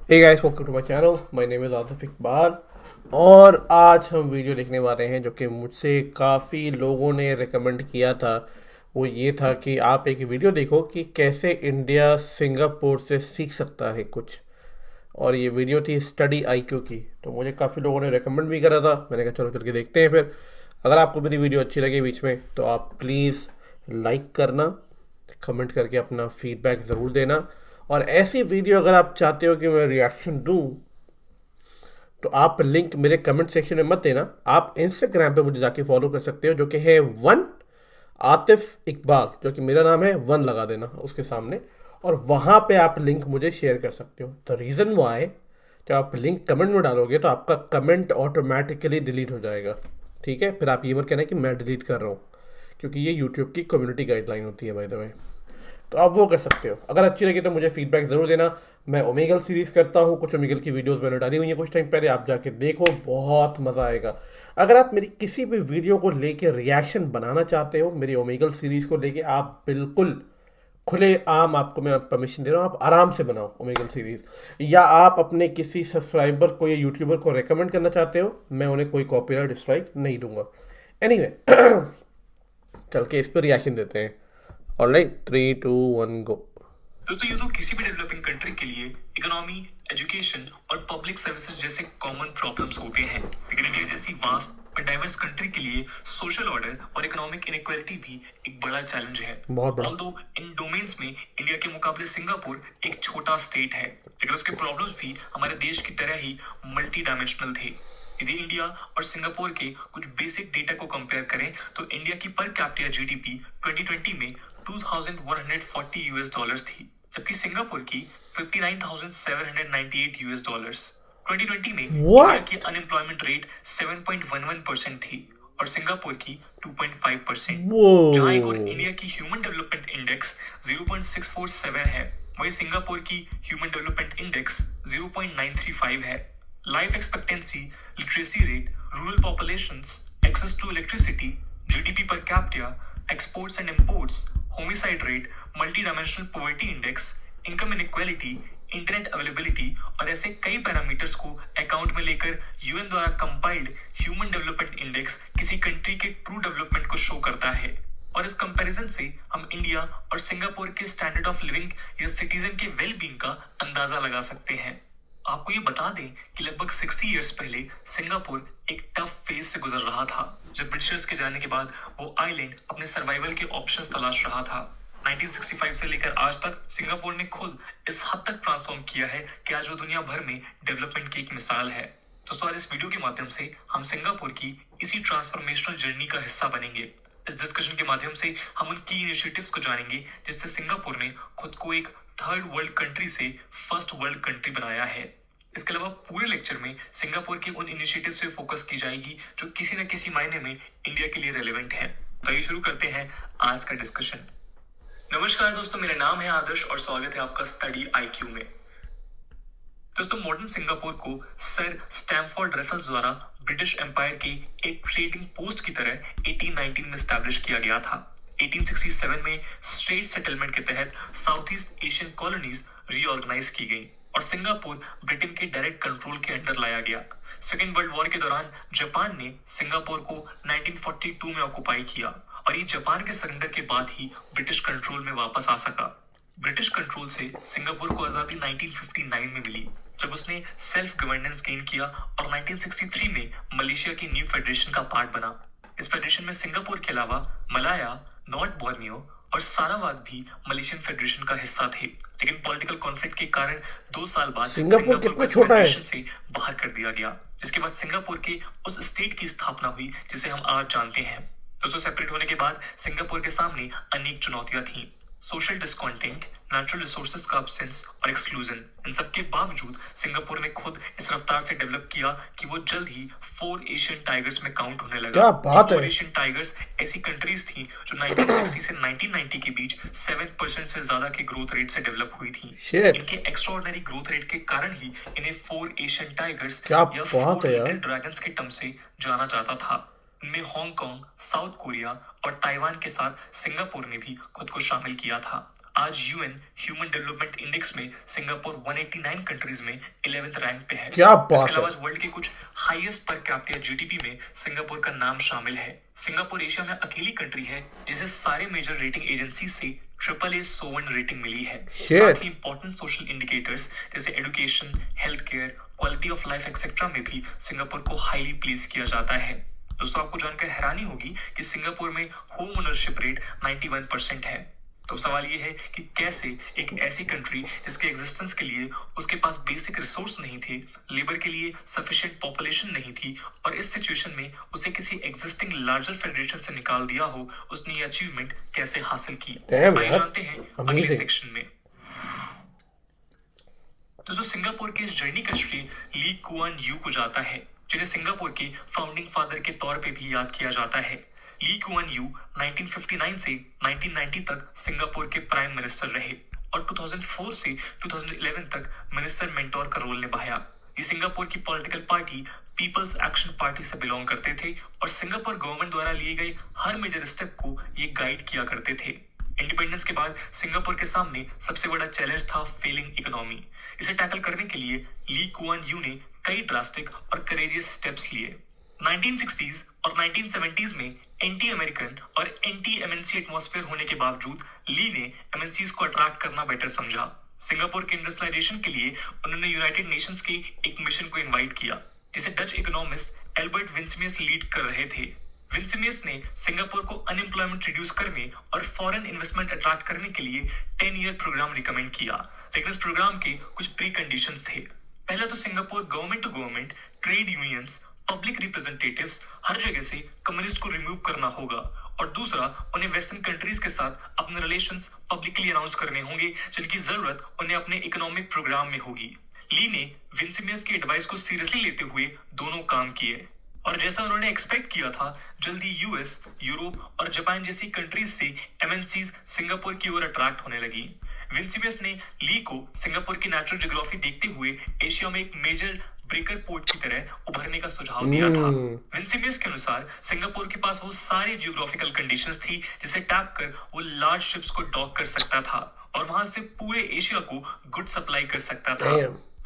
Hey guys, welcome to my channel. My name is Atif Iqbal और आज हम वीडियो देखने वाले हैं जो कि मुझसे काफ़ी लोगों ने रिकमेंड किया था। वो ये था कि आप एक वीडियो देखो कि कैसे इंडिया सिंगापुर से सीख सकता है कुछ। और ये वीडियो थी स्टडी आईक्यू की, तो मुझे काफ़ी लोगों ने रिकमेंड भी करा था। मैंने कहा चलो चल के देखते हैं फिर। अगर आपको मेरी वीडियो अच्छी लगे बीच में तो आप प्लीज़ लाइक करना, कमेंट करके अपना फीडबैक ज़रूर देना। और ऐसी वीडियो अगर आप चाहते हो कि मैं रिएक्शन दूँ तो आप लिंक मेरे कमेंट सेक्शन में मत देना, आप इंस्टाग्राम पे मुझे जाके फॉलो कर सकते हो जो कि है वन आतिफ इकबाल, जो कि मेरा नाम है, वन लगा देना उसके सामने। और वहाँ पे आप लिंक मुझे शेयर कर सकते हो। द रीज़न वाई, जब आप लिंक कमेंट में डालोगे तो आपका कमेंट ऑटोमेटिकली डिलीट हो जाएगा। ठीक है, फिर आप ये मत कहना कि मैं डिलीट कर रहा हूँ, क्योंकि ये यूट्यूब की कम्युनिटी गाइडलाइन होती है बाय द वे। तो आप वो कर सकते हो। अगर अच्छी लगी तो मुझे फीडबैक ज़रूर देना। मैं ओमेगल सीरीज़ करता हूँ, कुछ ओमेगल की वीडियोस मैंने डाली हुई हैं कुछ टाइम पहले, आप जाके देखो, बहुत मज़ा आएगा। अगर आप मेरी किसी भी वीडियो को लेके रिएक्शन बनाना चाहते हो, मेरी ओमेगल सीरीज़ को लेके, आप बिल्कुल खुले आम, आपको मैं परमिशन दे रहा हूँ, आप आराम से बनाओ ओमेगल सीरीज़। या आप अपने किसी सब्सक्राइबर को या यूट्यूबर को रेकमेंड करना चाहते हो, मैं उन्हें कोई कॉपीराइट स्ट्राइक नहीं दूंगा। एनीवे चल के इस पर रिएक्शन देते हैं। ऑलराइट, 3 2 1 गो। दोस्तों, ये तो किसी भी डेवलपिंग कंट्री के लिए इकोनॉमी, एजुकेशन और पब्लिक सर्विसेज जैसे कॉमन प्रॉब्लम्स होते हैं, लेकिन इंडिया जैसी वास्ट और डाइवर्स कंट्री के लिए सोशल ऑर्डर और इकोनॉमिक इनइक्वालिटी भी एक बड़ा चैलेंज है। बहुत बड़ा। ऑल्दो इन डोमेन्स में इंडिया के मुकाबले सिंगापुर एक छोटा स्टेट है, लेकिन उसके प्रॉब्लम्स भी हमारे देश की तरह ही मल्टी डायमेंशनल थे। यदि इंडिया और सिंगापुर के कुछ बेसिक डेटा को कंपेयर करें तो इंडिया की पर कैपिटा जीडीपी 2020 में 2140 यूएस डॉलर्स थी, जबकि सिंगापुर की 59,798 यूएस डॉलर्स। 2020 में इंडिया की What? अनएम्प्लॉयमेंट रेट 7.11% थी और सिंगापुर की 2.5%। जहां एक और वो इंडिया की ह्यूमन डेवलपमेंट इंडेक्स 0.647 है, वहीं सिंगापुर की ह्यूमन डेवलपमेंट इंडेक्स 0.935 है। Life expectancy, literacy rate, rural populations, access to electricity, GDP per capita, exports and imports, homicide rate, multi dimensional poverty index, income inequality, internet availability और ऐसे कई parameters को account में लेकर UN द्वारा compiled human development index किसी country के true development को शो करता है। और इस कंपैरिजन से हम इंडिया और सिंगापुर के स्टैंडर्ड ऑफ लिविंग या सिटीजन के वेल बीइंग का अंदाजा लगा सकते हैं। आपको ये बता दें कि लगभग 60 इयर्स पहले सिंगापुर एक टफ फेज से गुजर रहा था, जब ब्रिटिशर्स के जाने के बाद वो आइलैंड अपने सर्वाइवल के ऑप्शंस तलाश रहा था। 1965 से लेकर आज तक सिंगापुर ने खुद इस हद तक ट्रांसफॉर्म किया है कि आज वो दुनिया भर में डेवलपमेंट की एक मिसाल है। दोस्तों, आज इस वीडियो के माध्यम से हम सिंगापुर की इसी ट्रांसफॉर्मेशनल जर्नी का हिस्सा बनेंगे। इस डिस्कशन के माध्यम से हम उन की इनिशिएटिव्स को जानेंगे जिससे सिंगापुर ने खुद को एक थर्ड वर्ल्ड कंट्री से फर्स्ट वर्ल्ड कंट्री बनाया है। इसके अलावा पूरे लेक्चर में सिंगापुर के उन इनिशिएटिव से फोकस की जाएगी जो किसी न किसी मायने में इंडिया के लिए रेलेवेंट है। तो ये शुरू करते हैं आज का डिस्कशन। नमस्कार दोस्तों, मेरा नाम है आदर्श और स्वागत है आपका स्टडी आईक्यू में। दोस्तों, मॉडर्न सिंगापुर को सर स्टैमफोर्ड रेफल्स द्वारा ब्रिटिश एम्पायर के एक ट्रेडिंग पोस्ट की तरह 1819 में स्टैब्लिश किया गया था। 1867 में स्ट्रेट सेटलमेंट के तहत south east Asian colonies reorganise की गई और सिंगापुर ब्रिटेन के डायरेक्ट कंट्रोल के अंडर लाया गया। सेकेंड वर्ल्ड वॉर के दौरान जापान ने सिंगापुर को 1942 में ऑक्युपाई किया और ये जापान के सरेंडर के बाद ही ब्रिटिश कंट्रोल में वापस आ सका। ब्रिटिश कंट्रोल से सिंगापुर को आजादी 1959 में मिली, जब उसने सेल्फ गवर्नेंस गेन किया और 1963 में मलेशिया की न्यू फेडरेशन का पार्ट बना। इस फेडरेशन में सिंगापुर के अलावा मलाया, नॉर्थ बोर्नियो और सारावाक भी मलेशियन फेडरेशन का हिस्सा थे, लेकिन पॉलिटिकल कॉन्फ्लिक्ट के कारण 2 साल बाद सिंगापुर सिंगापुर को कितना इस छोटा है। फेडरेशन से बाहर कर दिया गया, जिसके बाद सिंगापुर के उस स्टेट की स्थापना हुई जिसे हम आज जानते हैं। दोस्तों, सेपरेट होने के बाद सिंगापुर के सामने अनेक चुनौतियां थीं। सोशल डिस्कॉन्टेंट, नेचुरल रिसोर्सेज का एब्सेंस और एक्सक्लूजन। इन सबके बावजूद सिंगापुर ने खुद इस रफ्तार से डेवलप किया कि वो जल्द ही 4 एशियन टाइगर्स में काउंट होने लगा। क्या बात 4 है। एशियन टाइगर्स ऐसी कंट्रीज थी जो 1960 से 1990 के बीच 7% से ज्यादा के ग्रोथ रेट से डेवलप हुई थी। Shit. इनके एक्स्ट्राऑर्डिनरी ग्रोथ रेट के कारण ही इन्हें 4 एशियन टाइगर्स क्या या बात 4 है लिटिल यार। ड्रैगन्स के टर्म से जाना जाता था। इनमें हांगकांग, साउथ कोरिया और ताइवान के साथ सिंगापुर ने भी खुद को शामिल किया था। आज यूएन ह्यूमन डेवलपमेंट इंडेक्स में सिंगापुर 189 कंट्रीज में 11th रैंक पे है। क्या बात इसके अलावा है। वर्ल्ड के कुछ हाईएस्ट पर कैपिटा जीडीपी में सिंगापुर का नाम शामिल है। सिंगापुर एशिया में अकेली कंट्री है जिसे सारे मेजर रेटिंग एजेंसी से AAA सोवन रेटिंग मिली है। Shit. साथ ही इंपॉर्टेंट सोशल इंडिकेटर्स जैसे education, health care, quality of life etcetera में भी सिंगापुर को हाईली प्लेस किया जाता है। दोस्तों, आपको जानकर हैरानी होगी कि सिंगापुर में होम ओनरशिप रेट 91% है। तो सवाल ये है कि कैसे एक ऐसी कंट्री जिसके एग्जिस्टेंस के लिए उसके पास बेसिक रिसोर्स नहीं थे, लेबर के लिए सफिशिएंट पॉपुलेशन नहीं थी, और इस सिचुएशन में उसे किसी एग्जिस्टिंग लार्जर फेडरेशन से निकाल दिया हो, उसने ये अचीवमेंट कैसे हासिल की। Damn, आइए यार, जानते हैं अगले amazing. सेक्शन में। दोस्तों, सिंगापुर के इस जर्नी का श्रेय ली कुआन यू को जाता है, जिन्हें सिंगापुर के फाउंडिंग फादर के तौर पे भी याद किया जाता है। ली कुआन यू 1959 से 1990 तक सिंगापुर के प्राइम मिनिस्टर रहे और 2004 से 2011 तक मिनिस्टर मेंटोर का रोल निभाया। ये सिंगापुर की political party people's action party से बिलोंग करते थे और सिंगापुर गवर्नमेंट द्वारा लिए गए हर मेजर स्टेप को ये गाइड किया करते थे। इंडिपेंडेंस के बाद सिंगापुर के सामने सबसे बड़ा चैलेंज था फेलिंग इकोनॉमी। इसे टैकल करने के लिए ली कुआन यू ने कई ड्रास्टिक और करेजियस स्टेप्स लिए। 1960s और 1970s में एंटी अमेरिकन और एंटी एमएनसी एटमॉस्फेयर होने के बावजूद ली ने एमएनसीज को अट्रैक्ट करना बेटर समझा। सिंगापुर के इंडस्ट्रियलाइजेशन के लिए उन्होंने यूनाइटेड नेशंस के एक मिशन को इनवाइट किया, जिसे डच इकोनॉमिस्ट एल्बर्ट विंसेमियस लीड कर रहे थे। विंसेमियस ने सिंगापुर को अनएम्प्लॉयमेंट रिड्यूस करने और फॉरेन इन्वेस्टमेंट अट्रैक्ट करने के लिए 10-year प्रोग्राम रिकमेंड किया, लेकिन इस प्रोग्राम के कुछ प्री कंडीशंस थे। पहला तो Singapore government to government, trade unions, public representatives हर जगह से कम्युनिस्ट को रिमूव करना होगा, और दूसरा उन्हें वेस्टर्न कंट्रीज के साथ अपने रिलेशंस पब्लिकली अनाउंस करने होंगे जिनकी जरूरत उन्हें अपने इकोनॉमिक प्रोग्राम में होगी। ली ने विंसेमियस की एडवाइस को सीरियसली लेते हुए दोनों काम किए, और जैसा उन्होंने एक्सपेक्ट किया था, जल्दी यूएस, यूरोप और जापान जैसी कंट्रीज से एमएनसीज सिंगापुर की ओर अट्रैक्ट होने लगी। विंसेमियस ने ली को सिंगापुर की नेचुरल ज्योग्राफी देखते हुए एशिया में एक मेजर ब्रेकर पोर्ट की तरह उभरने का सुझाव दिया था। विंसेमियस के अनुसार सिंगापुर के पास वो सारी जियोग्राफिकल कंडीशंस थी जिसे टैप कर वो लार्ज शिप्स को डॉक कर सकता था और वहां से पूरे एशिया को गुड सप्लाई कर सकता था।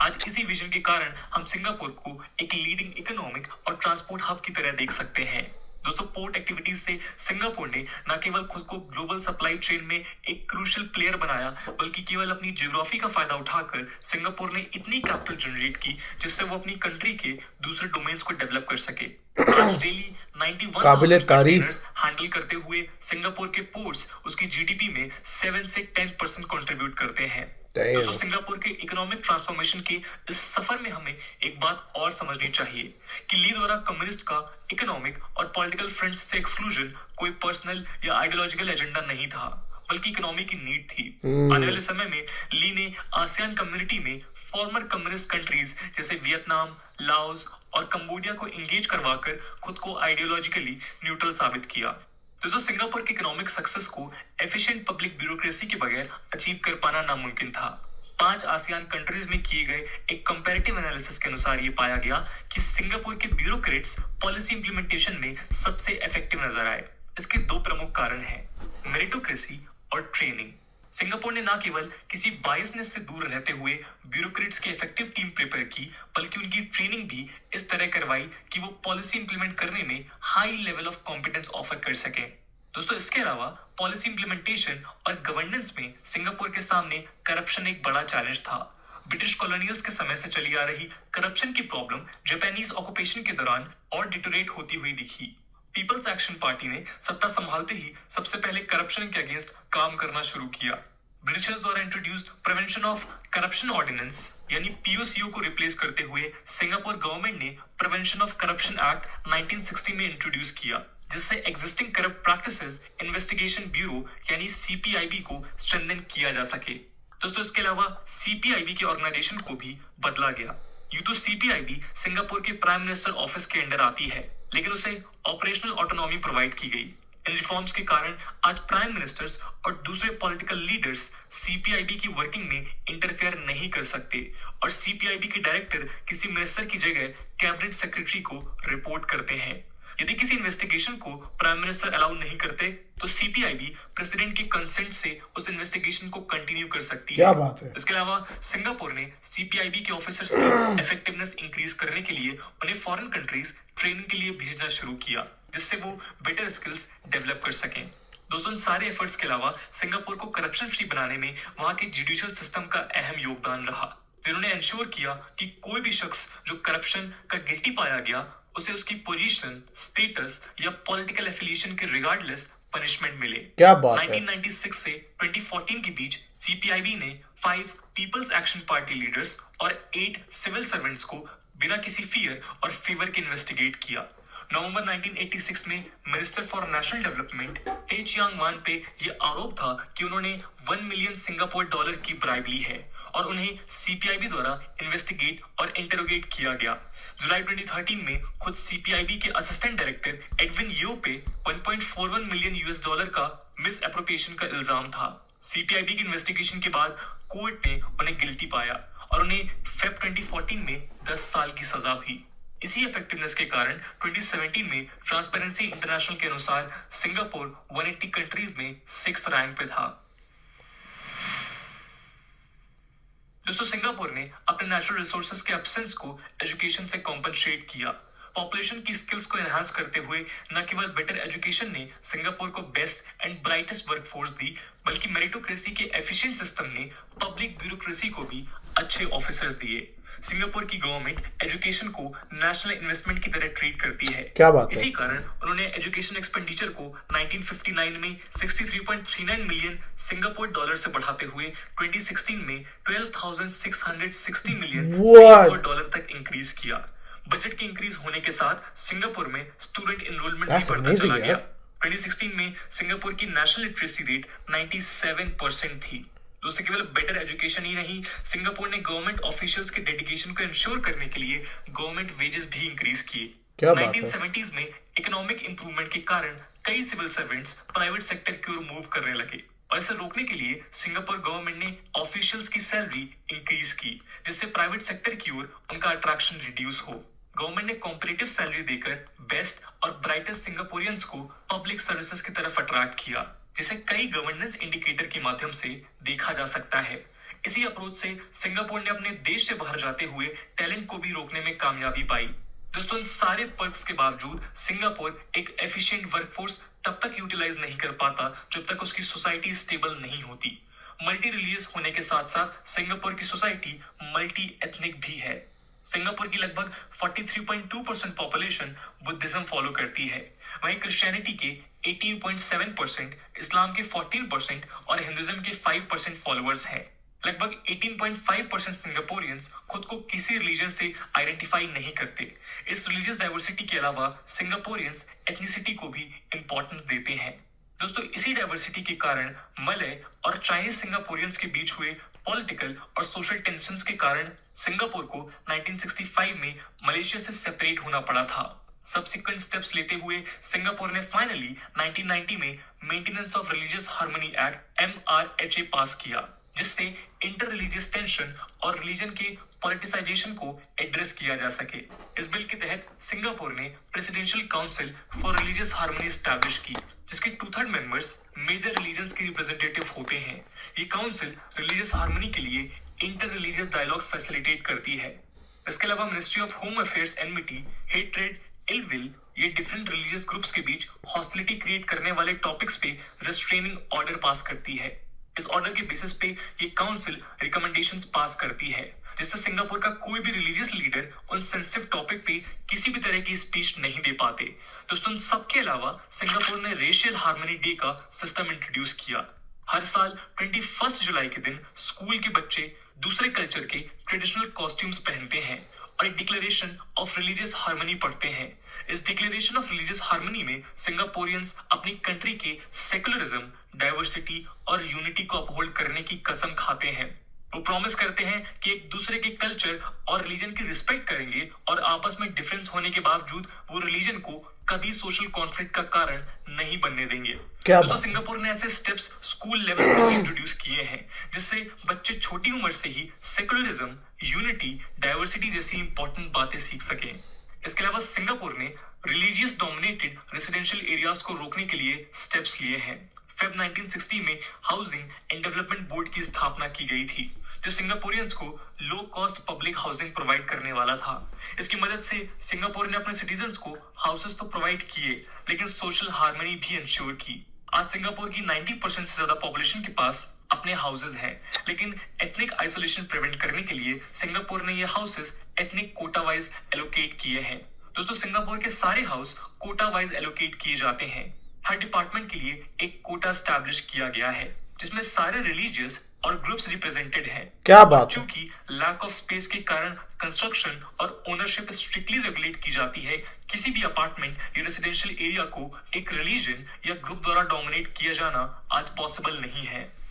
आज इसी विजन के कारण हम सिंगापुर को एक लीडिंग इकोनॉमिक और ट्रांसपोर्ट हब की तरह देख सकते हैं। दोस्तों, पोर्ट एक्टिविटीज से सिंगापुर ने न केवल खुद को ग्लोबल सप्लाई चेन में एक क्रूशियल प्लेयर बनाया, बल्कि केवल अपनी ज्योग्राफी का फायदा उठाकर सिंगापुर ने इतनी कैपिटल जनरेट की जिससे वो अपनी कंट्री के दूसरे डोमेन्स को डेवलप कर सके। आज डेली 91,000 कंटेनर्स हैंडल करते हुए सिंगापुर के पोर्ट्स उसकी जीडीपी में 7 से 10% कंट्रीब्यूट करते हैं। दोस्तों, सिंगापुर के इकोनॉमिक ट्रांसफॉर्मेशन के इस सफर में हमें एक बात और समझनी चाहिए कि ली द्वारा कम्युनिस्ट का इकोनॉमिक और पॉलिटिकल फ्रंट्स से एक्सक्लूजन कोई पर्सनल या आइडियोलॉजिकल एजेंडा नहीं था, बल्कि इकोनॉमी की नीड थी। आने वाले समय में ली ने आसियान कम्युनिटी में फॉर्मर कम्युनिस्ट कंट्रीज जैसे वियतनाम, लाओस और कंबोडिया को एंगेज करवाकर खुद को आइडियोलॉजिकली न्यूट्रल साबित किया। दोस्तों, सिंगापुर के इकोनॉमिक सक्सेस को एफिशिएंट पब्लिक ब्यूरोक्रेसी के बगैर अचीव कर पाना नामुमकिन था। 5 आसियान कंट्रीज में किए गए एक कंपैरेटिव एनालिसिस के अनुसार ये पाया गया कि सिंगापुर के ब्यूरोक्रेट्स पॉलिसी इंप्लीमेंटेशन में सबसे इफेक्टिव नजर आए। इसके 2 प्रमुख कारण हैं, मेरिटोक्रेसी और ट्रेनिंग। सिंगापुर ने न केवल किसी बायसनेस से दूर रहते हुए ब्यूरोक्रेट्स की इफेक्टिव टीम प्रिपेयर की, बल्कि उनकी ट्रेनिंग भी इस तरह करवाई कि वो पॉलिसी इंप्लीमेंट करने में high level of competence offer कर सके। दोस्तों, इसके अलावा पॉलिसी इंप्लीमेंटेशन और गवर्नेंस में सिंगापुर के सामने करप्शन एक बड़ा चैलेंज था। ब्रिटिश कॉलोनियल्स के समय से चली आ रही करप्शन की प्रॉब्लम जापानीज ऑक्यूपेशन के दौरान और डिटोरेट होती हुई दिखी। पीपल्स एक्शन पार्टी ने सत्ता संभालते ही सबसे पहले करप्शन के अगेंस्ट काम करना शुरू किया। ब्रिटिशर्स द्वारा introduced prevention of corruption ordinance यानी पीओसीओ को रिप्लेस करते हुए सिंगापुर गवर्नमेंट ने प्रिवेंशन ऑफ करप्शन एक्ट 1960 में इंट्रोड्यूस किया, जिससे existing corrupt practices investigation bureau यानी सीपीआईबी को स्ट्रेंथन किया जा सके। दोस्तों, इसके अलावा सीपीआईबी के ऑर्गेनाइजेशन को भी बदला गया। यूं तो सीपीआईबी सिंगापुर के प्राइम मिनिस्टर ऑफिस के अंडर आती है, लेकिन उसे ऑपरेशनल ऑटोनॉमी प्रोवाइड की गई। इन रिफॉर्म्स के कारण आज प्राइम मिनिस्टर्स और दूसरे पॉलिटिकल लीडर्स सीपीआईबी की वर्किंग में इंटरफेयर नहीं कर सकते और सीपीआईबी के डायरेक्टर किसी मिनिस्टर की जगह कैबिनेट सेक्रेटरी को रिपोर्ट करते हैं। यदि किसी इन्वेस्टिगेशन को प्राइम मिनिस्टर अलाउ नहीं करते तो सीपीआईबी प्रेसिडेंट के कंसेंट से उस इन्वेस्टिगेशन को कंटिन्यू कर सकती क्या है। बात है। इसके अलावा सिंगापुर ने सीपीआईबी के ऑफिसर्स की इफेक्टिवनेस इंक्रीज करने के लिए उन्हें फॉरेन कंट्रीज ट्रेनिंग के लिए भेजना शुरू किया, जिससे वो बेटर स्किल्स डेवलप कर सकें। दोस्तों, इन सारे एफर्ट्स के अलावा सिंगापुर को करप्शन फ्री बनाने में वहां के जुडिशियल सिस्टम का अहम योगदान रहा, जिन्होंने इंश्योर किया कि कोई भी शख्स जो करप्शन का गिल्टी पाया गया उसे उसकी पोजीशन, स्टेटस या पॉलिटिकल एफिलिएशन के रिगार्डलेस पनिशमेंट मिले। क्या बात है। 1996 से 2014 के बीच सीपीआईबी ने 5 पीपल्स एक्शन पार्टी लीडर्स और 8 सिविल सर्वेंट्स को बिना किसी फियर और फेवर के इन्वेस्टिगेट किया। नवंबर 1986 में मिनिस्टर फॉर नेशनल डेवलपमेंट टे चियांग मान पे ये आरोप था कि उन्होंने 1 मिलियन सिंगापुर डॉलर की ब्राइब ली है और उन्हें सीपीआईबी द्वारा इन्वेस्टिगेट और इंटरोगेट किया गया। जुलाई 2013 में खुद सीपीआईबी के असिस्टेंट डायरेक्टर एडविन यो पे 1.41 मिलियन यूएस डॉलर का मिस एप्रोप्रिएशन का इल्जाम था। सीपीआईबी की इन्वेस्टिगेशन के बाद कोर्ट ने उन्हें गिल्टी पाया और उन्हें फेब 2014 में 10 साल की सजा हुई। इसी इफेक्टिवनेस के कारण 2017 में ट्रांसपेरेंसी इंटरनेशनल के अनुसार सिंगापुर 180 कंट्रीज में 6th रैंक पे था। दोस्तों, सिंगापुर ने अपने नेचुरल रिसोर्सेज के एब्सेंस को एजुकेशन से कॉम्पनसेट किया। पॉपुलेशन की स्किल्स को एनहांस करते हुए न केवल बेटर एजुकेशन ने सिंगापुर को बेस्ट एंड ब्राइटेस्ट वर्कफोर्स दी, बल्कि मेरिटोक्रेसी के एफिशिएंट सिस्टम ने पब्लिक ब्यूरोक्रेसी को भी अच्छे ऑफिसर्स दिए। सिंगापुर की गवर्नमेंट एजुकेशन को नेशनल इन्वेस्टमेंट की तरह ट्रीट करती है। क्या बात है। इसी कारण उन्होंने एजुकेशन एक्सपेंडिचर को 1959 में 63.39 मिलियन सिंगापुर डॉलर से बढ़ाते हुए 2016 में 12,660 मिलियन सिंगापुर डॉलर तक इंक्रीज किया। बजट के इंक्रीज होने के साथ सिंगापुर में स्टूडेंट एनरोलमेंट भी बढ़ता चला गया। 2016 में सिंगापुर की नेशनल लिटरेसी रेट 97% थी। दोस्तों, केवल बेटर एजुकेशन ही नहीं, सिंगापुर ने गवर्नमेंट ऑफिशियल्स के डेडिकेशन को इंश्योर करने के लिए गवर्नमेंट वेजेस भी इंक्रीज किए। 1970s में इकोनॉमिक इंप्रूवमेंट के कारण कई सिविल सर्वेंट्स प्राइवेट सेक्टर की ओर मूव करने लगे और इसे रोकने के लिए सिंगापुर गवर्नमेंट ने ऑफिशियल्स की सैलरी इंक्रीज की, जिससे प्राइवेट सेक्टर की ओर उनका अट्रैक्शन रिड्यूस हो। गवर्नमेंट ने कॉम्पिटिटिव सैलरी देकर बेस्ट और ब्राइटेस्ट सिंगापुरियंस को पब्लिक सर्विसेज की तरफ अट्रैक्ट किया, जिसे कई गवर्नेंस इंडिकेटर के माध्यम से देखा जा सकता है। इसी अप्रोच से सिंगापुर ने अपने देश से बाहर जाते हुए टैलेंट को भी रोकने में कामयाबी पाई। दोस्तों, इन सारे पर्क्स के बावजूद सिंगापुर एक एफिशिएंट वर्कफोर्स तब तक यूटिलाइज नहीं कर पाता जब तक उसकी सोसाइटी स्टेबल नहीं होती। मल्टी रिलीजियस होने के साथ साथ सिंगापुर की सोसाइटी मल्टी एथनिक भी है। सिंगापुर की लगभग 43.2% पॉपुलेशन बुद्धिज्म फॉलो करती है, वहीं क्रिश्चियनिटी के 18.7%, इस्लाम के 14% और हिंदुइज्म के 5% फॉलोअर्स हैं। लगभग 18.5% सिंगापुरियंस खुद को किसी रिलीजन से आइडेंटिफाई नहीं करते। इस रिलीजियस डाइवर्सिटी के अलावा सिंगापुरियंस एथनिसिटी को भी इंपॉर्टेंस देते हैं। दोस्तों, इसी डाइवर्सिटी के कारण मलय और चाइनीज सिंगापुरियंस के बीच हुए पॉलिटिकल और सोशल टेंशंस के कारण सिंगापुर को 1965 में मलेशिया से सेपरेट होना पड़ा था। सब्सिक्वेंट स्टेप्स लेते हुए सिंगापुर ने फाइनली 1990 में maintenance of religious harmony act MRHA पास किया, जिससे इंटर रिलीजियस टेंशन और रिलीजन के पॉलिटिसाइजेशन को एड्रेस किया जा सके। इस बिल के तहत सिंगापुर ने presidential council for religious harmony establish की, जिसके 2/3 मेंबर्स मेजर रिलीजन्स के रिप्रेजेंटेटिव होते हैं। ये काउंसिल रिलीजियस हार्मनी के लिए इंटर रिलीजियस डायलॉग्स फैसिलिटेट करती है। इसके अलावा ministry of home affairs enmity, hatred, ill will, ये डिफरेंट रिलीजियस ग्रुप्स के बीच हॉस्टिलिटी क्रिएट करने वाले टॉपिक्स पे रेस्ट्रेनिंग ऑर्डर पास करती है। इस ऑर्डर के बेसिस पे ये काउंसिल रिकमेंडेशंस पास करती है, जिससे सिंगापुर का कोई भी रिलीजियस लीडर उन सेंसिटिव टॉपिक पे किसी भी तरह की स्पीच नहीं दे पाते। दोस्तों, इन सबके अलावा सिंगापुर ने रेशियल हार्मनी डे का सिस्टम इंट्रोड्यूस किया। हर साल 21 जुलाई के दिन स्कूल के बच्चे दूसरे कल्चर के ट्रेडिशनल कॉस्ट्यूम्स पहनते हैं और एक डिक्लेरेशन ऑफ रिलीजियस हार्मनी पढ़ते हैं। इस डिक्लेरेशन ऑफ रिलीजियस हार्मनी में सिंगापुरियंस अपनी कंट्री के सेकुलरिज्म, डाइवर्सिटी और यूनिटी को अपहोल्ड करने की कसम खाते हैं। वो प्रॉमिस करते हैं कि एक दूसरे के कल्चर और रिलीजन की रिस्पेक्ट करेंगे और आपस में डिफरेंस होने के बावजूद वो रिलीजन को कभी सोशल कॉन्फ्लिक्ट का कारण नहीं बनने देंगे। तो सिंगापुर ने ऐसे स्टेप्स स्कूल लेवल से इंट्रोड्यूस किए हैं, जिससे बच्चे छोटी उम्र से ही सेकुलरिज्म, यूनिटी, डाइवर्सिटी जैसी इंपॉर्टेंट बातें सीख सकें। इसके अलावा सिंगापुर ने रिलीजियस डोमिनेटेड रेसिडेंशियल एरियाज को रोकने के लिए स्टेप्स लिए हैं। फेब 1960 में हाउसिंग एंड डेवलपमेंट बोर्ड की स्थापना की गई थी, जो सिंगापुरियंस को low cost public housing provide करने वाला था। इसकी मदद से सिंगापुर ने अपने सिटीजन्स को हाउसेस तो प्रोवाइड किए, लेकिन सोशल हार्मनी भी इंश्योर की। आज सिंगापुर की 90% से ज्यादा पॉपुलेशन के पास अपने हाउसेस हैं, लेकिन एथनिक आइसोलेशन प्रिवेंट करने के लिए सिंगापुर ने ये houses ethnic quota wise allocate किए हैं। दोस्तों, सिंगापुर के सारे हाउस कोटा वाइज एलोकेट किए जाते हैं। हर डिपार्टमेंट के लिए एक कोटा स्टैब्लिश किया गया है, जिसमें सारे रिलीजियस और ग्रुप्स रिप्रेजेंटेड हैं। क्या बात है। क्योंकि लैक ऑफ स्पेस के कारण कंस्ट्रक्शन और ओनरशिप स्ट्रिक्टली रेगुलेट की जाती है, किसी भी अपार्टमेंट या रेसिडेंशियल एरिया को एक रिलीजन या ग्रुप द्वारा डोमिनेट किया जाना आज पॉसिबल नहीं है।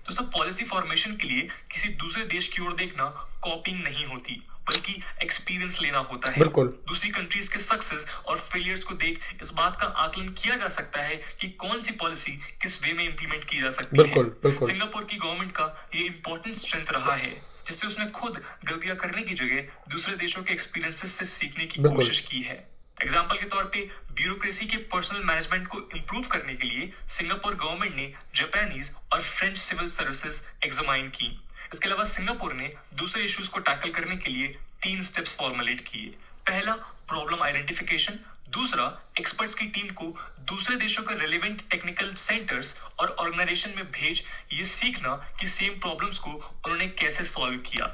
दोस्तों, पॉलिसी फॉर्मेशन के लिए किसी दूसरे देश की ओर देखना कॉपिंग नहीं होती, बल्कि एक्सपीरियंस लेना होता है। बिल्कुल। दूसरी कंट्रीज के सक्सेस और फेलियर्स को देख इस बात का आकलन किया जा सकता है कि कौन सी पॉलिसी किस वे में इंप्लीमेंट की जा सकती बिल्कुल, है। बिल्कुल। सिंगापुर की गवर्नमेंट का ये इंपॉर्टेंट स्ट्रेंथ रहा है, जिससे उसने खुद गलतियां करने की जगह दूसरे देशों के एक्सपीरियंसेस से सीखने की बिल्कुल। कोशिश की है। एग्जाम्पल के तौर पे ब्यूरोक्रेसी के पर्सनल मैनेजमेंट को इंप्रूव करने के लिए सिंगापुर गवर्नमेंट ने जापानीज और फ्रेंच सिविल सर्विसेज एग्जामाइन की। इसके अलावा सिंगापुर ने दूसरे इश्यूज को टैकल करने के लिए 3 स्टेप्स फॉर्मुलेट किए। पहला, प्रॉब्लम आइडेंटिफिकेशन। दूसरा, एक्सपर्ट्स की टीम को दूसरे देशों के रेलेवेंट टेक्निकल सेंटर्स और ऑर्गेनाइजेशन में भेज ये सीखना कि सेम प्रॉब्लम्स को उन्होंने कैसे सॉल्व किया।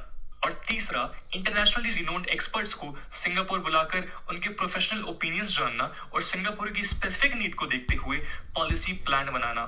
और तीसरा, इंटरनेशनली रिनोन्ड एक्सपर्ट्स को सिंगापुर बुलाकर उनके प्रोफेशनल ओपिनियंस जानना और सिंगापुर की स्पेसिफिक नीड को देखते हुए पॉलिसी प्लान बनाना।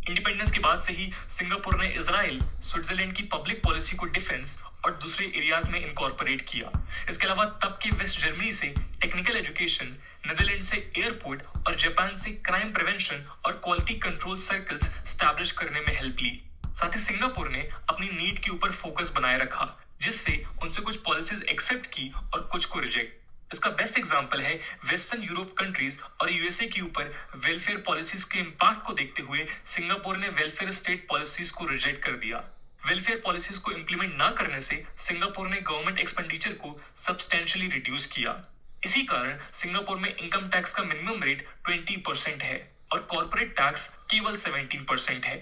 इंडिपेंडेंस के बाद से ही सिंगापुर ने इजराइल, स्विट्जरलैंड की पब्लिक पॉलिसी को डिफेंस और दूसरे एरियाज में इनकॉर्पोरेट किया। इसके अलावा तब के वेस्ट जर्मनी से टेक्निकल एजुकेशन, नेदरलैंड से एयरपोर्ट और जापान से क्राइम प्रिवेंशन और क्वालिटी कंट्रोल सर्कल्स स्टैब्लिश करने में हेल्प ली। साथ ही सिंगापुर ने अपनी नीड के ऊपर फोकस बनाए रखा, जिससे उनसे कुछ पॉलिसीज एक्सेप्ट की और कुछ को रिजेक्ट। इसका बेस्ट एग्जांपल है वेस्टर्न यूरोप कंट्रीज और यूएसए के ऊपर वेलफेयर पॉलिसीज के इम्पैक्ट को देखते हुए सिंगापुर ने वेलफेयर स्टेट पॉलिसीज को रिजेक्ट कर दिया। वेलफेयर पॉलिसीज को इंप्लीमेंट ना करने से सिंगापुर ने गवर्नमेंट एक्सपेंडिचर को सब्सटेंशियली रिड्यूस किया। इसी कारण सिंगापुर में इनकम टैक्स का मिनिमम रेट 20% है और कॉर्पोरेट टैक्स केवल 17% है।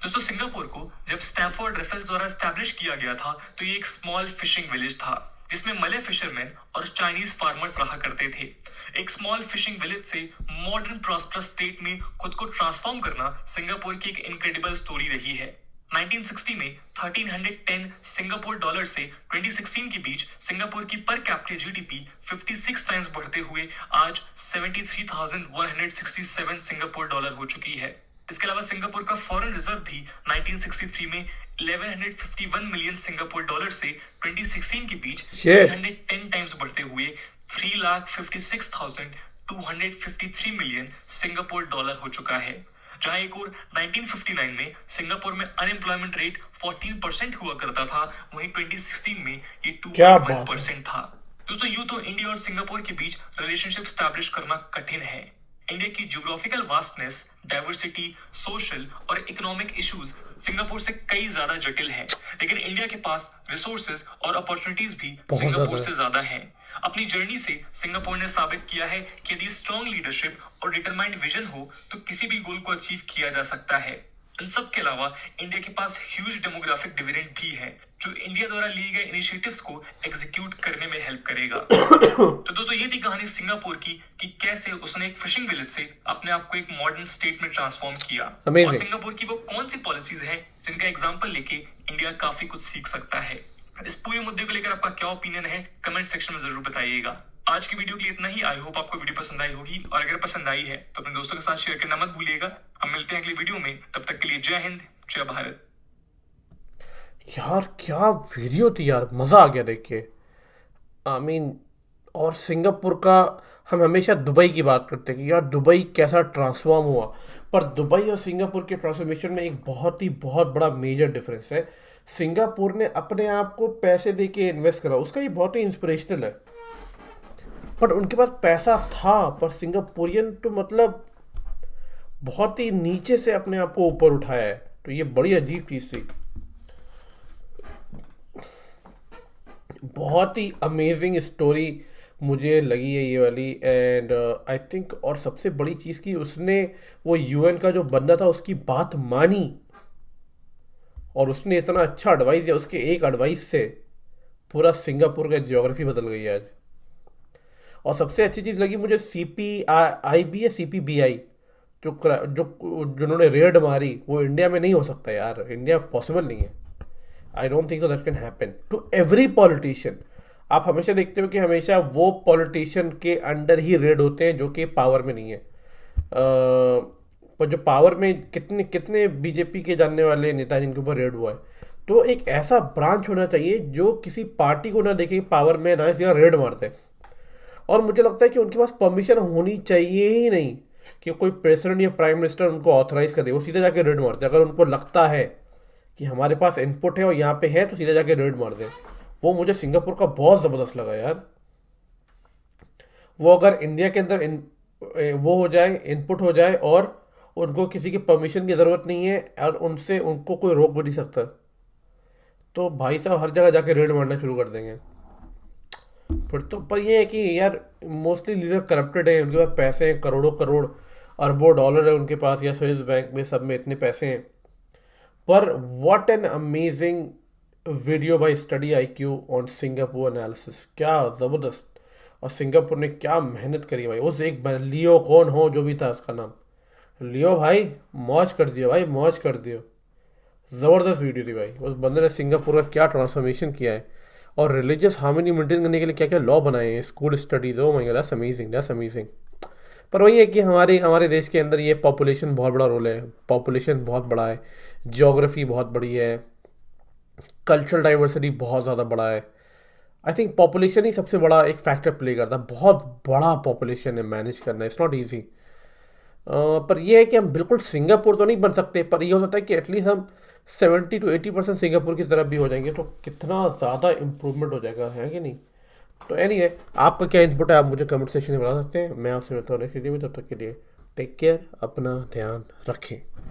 दोस्तों, सिंगापुर को जब स्टैनफोर्ड रेफल्स द्वारा एस्टैब्लिश किया गया था तो ये एक स्मॉल फिशिंग विलेज था, जिसमें मलय फिशरमैन और चाइनीज फार्मर्स रहा करते थे। एक स्मॉल फिशिंग विलेज से मॉडर्न प्रॉस्परस स्टेट में खुद को ट्रांसफॉर्म करना सिंगापुर की एक इनक्रेडिबल स्टोरी रही है। 1960 में 1310 सिंगापुर डॉलर से 2016 के बीच सिंगापुर की पर कैपिटा जीडीपी 56 टाइम्स बढ़ते हुए आज 73,167 सिंगापुर डॉलर हो चुकी है। इसके अलावा सिंगापुर का फॉरेन रिजर्व भी 1963 में 1151 मिलियन सिंगापुर डॉलर से 2016 के बीच 110 टाइम्स बढ़ते हुए 3,56,253 मिलियन सिंगापुर डॉलर हो चुका है। जहां एक और 1959 में सिंगापुर में अनएम्प्लॉयमेंट रेट 14% हुआ करता था, वहीं 2016 में ये 2.1% था। दोस्तों, यूं तो इंडिया और सिंगापुर के बीच रिलेशनशिप स्टैब्लिश करना कठिन है। इंडिया की ज्योग्राफिकल वास्टनेस, डाइवर्सिटी, सोशल और इकोनॉमिक इश्यूज सिंगापुर से कई ज्यादा जटिल हैं, लेकिन इंडिया के पास रिसोर्सेज और अपॉर्चुनिटीज भी सिंगापुर से ज्यादा हैं। अपनी जर्नी से सिंगापुर ने साबित किया है कि यदि स्ट्रॉन्ग लीडरशिप और डिटरमाइंड विजन हो तो किसी भी गोल को अचीव किया जा सकता है। इन सब के अलावा इंडिया के पास ह्यूज डेमोग्राफिक डिविडेंड भी है, जो इंडिया द्वारा लिए गए इनिशिएटिव्स को एग्जीक्यूट करने में हेल्प करेगा। तो दोस्तों, ये थी कहानी सिंगापुर की कि कैसे उसने एक फिशिंग विलेज से अपने आप को एक मॉडर्न स्टेट में ट्रांसफॉर्म किया। और सिंगापुर की वो कौन सी पॉलिसीज हैं जिनका एग्जांपल लेके इंडिया काफी कुछ सीख सकता है। इस पूरे मुद्दे को लेकर आपका क्या ओपिनियन है, कमेंट सेक्शन में जरूर बताइएगा। आज की वीडियो के लिए इतना ही। आई होप आपको वीडियो पसंद आई होगी, और अगर पसंद आई है तो अपने दोस्तों के साथ शेयर करना मत भूलिएगा। हम मिलते हैं अगली वीडियो में, तब तक के लिए जय हिंद, जय भारत। यार क्या वीडियो थी यार, मज़ा आ गया देख के। और सिंगापुर का हम हमेशा दुबई की बात करते हैं कि यार दुबई कैसा ट्रांसफॉर्म हुआ, पर दुबई और सिंगापुर के ट्रांसफॉर्मेशन में एक बहुत बड़ा मेजर डिफरेंस है। सिंगापुर ने अपने आप को पैसे दे के इन्वेस्ट करा, उसका ये बहुत ही इंस्पिरेशनल है। पर उनके पास पैसा था, पर सिंगापुरियन तो मतलब बहुत ही नीचे से अपने आप को ऊपर उठाया है, तो ये बड़ी अजीब चीज़ थी। बहुत ही अमेजिंग स्टोरी मुझे लगी है ये वाली। एंड आई थिंक और सबसे बड़ी चीज़ कि उसने वो यूएन का जो बंदा था उसकी बात मानी, और उसने इतना अच्छा एडवाइस दिया। उसके एक एडवाइस से पूरा सिंगापुर का जियोग्राफी बदल गई है आज। और सबसे अच्छी चीज़ लगी मुझे सी पी आई बी या सी पी बी आई, जो जिन्होंने रेड मारी, वो इंडिया में नहीं हो सकता यार, इंडिया पॉसिबल नहीं है। I don't think so that can happen to every politician. आप हमेशा देखते हो कि हमेशा वो पॉलिटिशियन के अंडर ही रेड होते हैं जो कि पावर में नहीं है। पर जो पावर में कितने कितने बीजेपी के जानने वाले नेता जिनके ऊपर रेड हुआ है। तो एक ऐसा ब्रांच होना चाहिए जो किसी पार्टी को ना देखे पावर में, ना सीधा रेड मारते हैं। और मुझे लगता है कि उनके पास परमिशन होनी चाहिए ही नहीं कि कोई प्रेसिडेंट या प्राइम मिनिस्टर उनको ऑथराइज कर दे। वो सीधे जाके रेड मारते हैं। अगर उनको लगता है कि हमारे पास इनपुट है और यहाँ पे है तो सीधे जाके रेड मार दे। वो मुझे सिंगापुर का बहुत ज़बरदस्त लगा यार। वो अगर इंडिया के अंदर वो हो जाए, इनपुट हो जाए, और उनको किसी की परमिशन की ज़रूरत नहीं है और उनसे उनको कोई रोक भी नहीं सकता, तो भाई साहब हर जगह जाके रेड मारना शुरू कर देंगे। फिर तो पर ये है कि यार मोस्टली लीडर करप्टेड है, उनके पास पैसे हैं, करोड़ों करोड़ अरबों डॉलर है उनके पास, या स्विस बैंक में सब में इतने पैसे हैं। पर what an amazing video bye study I Q on Singapore analysis, क्या ज़बरदस्त। और सिंगापुर ने क्या मेहनत करी भाई। उस एक लियो कौन हो जो भी था उसका नाम, लियो भाई, मौज कर दियो भाई, मौज कर दियो। ज़बरदस्त वीडियो थी भाई। उस बंदे ने सिंगापुर का क्या ट्रांसफॉर्मेशन किया है, और रिलीजियस हार्मनी मेंटेन करने के लिए क्या क्या लॉ बनाए हैं, school studies. Oh my God, that's amazing, that's amazing. पर वही है कि हमारे हमारे देश के अंदर ये पॉपुलेशन बहुत बड़ा रोल है। पॉपुलेशन बहुत बड़ा है, जियोग्राफी बहुत बड़ी है, कल्चरल डाइवर्सिटी बहुत ज़्यादा बड़ा है। आई थिंक पॉपुलेशन ही सबसे बड़ा एक फैक्टर प्ले करता है। बहुत बड़ा पॉपुलेशन है, मैनेज करना इट्स नॉट ईजी। पर यह है कि हम बिल्कुल सिंगापुर तो नहीं बन सकते, पर यह हो सकता है कि एटलीस्ट हम 70 to 80% सिंगापुर की तरफ भी हो जाएंगे, तो कितना ज़्यादा इम्प्रूवमेंट हो जाएगा, है कि नहीं। तो एनीवे, आपका क्या इनपुट है आप मुझे कमेंट सेक्शन में बता सकते हैं। मैं आपसे मिलता हूँ नेक्स्ट वीडियो में, तब तक के लिए टेक केयर, अपना ध्यान रखें।